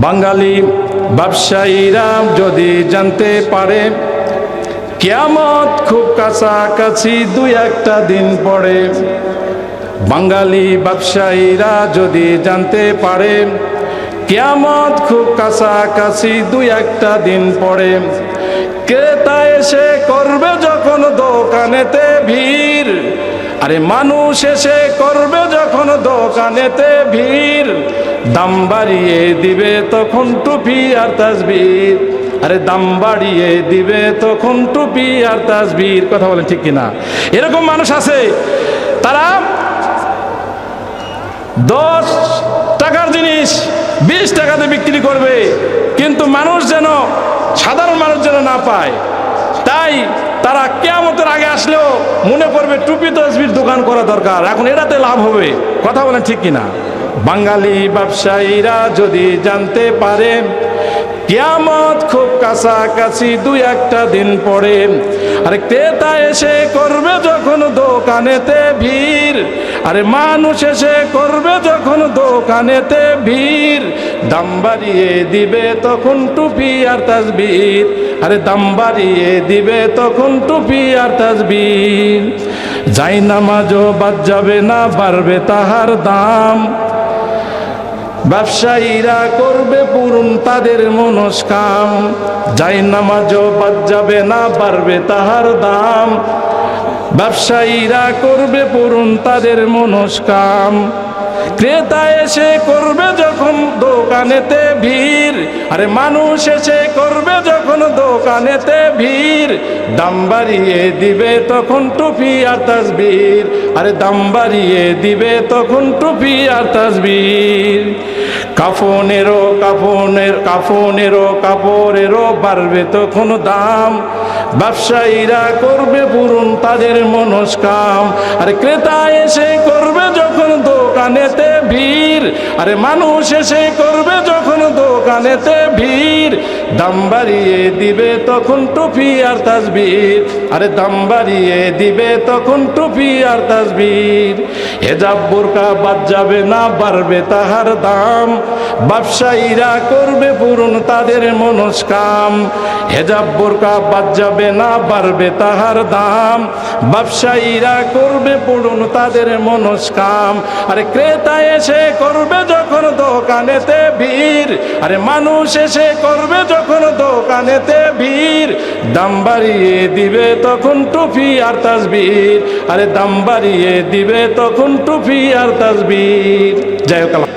বাঙালি ব্যবসায়ীরা যদি জানতে পারে কিয়ামত খুব কাছাকাছি দুই একটা দিন পরে, বাঙালি ব্যবসায়ীরা যদি জানতে পারে কিয়ামত খুব কাছাকাছি দুই একটা দিন পরে, ক্রেতা এসে করবে যখন দোকানেতে ভিড়, আরে মানুষ এসে করবে যখন দোকানেতে ভিড়, দাম বাড়িয়ে দিবে তখন টুপি আর তাসবির, আরে দাম বাড়িয়ে দিবে তখন টুপি আর তাসবির। কথা বলেন ঠিক কিনা? এরকম মানুষ আছে, তারা 10 টাকার জিনিস 20 টাকাতে বিক্রি করবে, কিন্তু মানুষ যেন, সাধারণ মানুষ যেন না পায়, তাই তারা কিয়ামতের আগে আসলেও মনে করবে টুপি তাসবির দোকান করা দরকার, এখন এটাতে লাভ হবে। কথা বলেন ঠিক কিনা? বাঙালি ব্যবসায়ীরা যদি জানতে পারে কিয়ামত খুব কাছাকাছি দুই একটা দিন পরে, আরে ক্রেতা এসে করবে যখন দোকানেতে ভিড়, আরে মানুষ এসে করবে যখন দোকানেতে ভিড়, দাম বাড়িয়ে দিবে তখন টুপি আর তাসবির, আরে দাম বাড়িয়ে দিবে তখন টুপি আর তাসবির। যাই নামাজও বাদ যাবে না, বাড়বে তাহার দাম, ব্যবসায়ীরা করবে পূরণ তাদের মনস্কাম। যাই নামাজও বাদ যাবে না, বাড়বে তাহার দাম, ব্যবসায়ীরা করবে পূরণ তাদের মনস্কাম। ক্রেতা এসে করবে যখন দোকানেতে ভিড়, আরে মানুষ এসে করবে যখন দোকানেতে ভিড়, দাম বাড়িয়ে দিবে তখন টুপি আর তাসবির, আরে দাম বাড়িয়ে দিবে তখন টুপি আর তাসবির। কাপড়েরও বাড়বে তখন দাম, ব্যবসায়ীরা করবে পূরণ তাদের মনস্কাম। আরে ক্রেতা এসে করবে যখন দোকানেতে ভিড়, আরে মানুষ এসে করবে যখন দোকানেতে ভিড়, দাম বাড়িয়ে দিবে তখন টুপি আর তাসবির, আরে দাম বাড়িয়ে দিবে তখন টুপি আর তাসবির। হেজাব বোরকা বাদ যাবে না, বাড়বে তাহার দাম, ব্যবসায়ীরা করবে পূরণ তাদের মনস্কাম। হেজাব বোরকা বাদ যাবে না, বাড়বে তাহার দাম, ব্যবসায়ীরা করবে পূরণ তাদের মনস্কাম। আরে ক্রেতা এসে করবে যখন দোকানেতে ভিড়, আরে মানুষ এসে করবে যখন দোকানেতে ভিড়, দাম বাড়িয়ে দিবে তখন টুপি আর তাসবির, আরে দাম বাড়িয়ে দিবে তখন টুপি আর তাসবির। যাই হোক।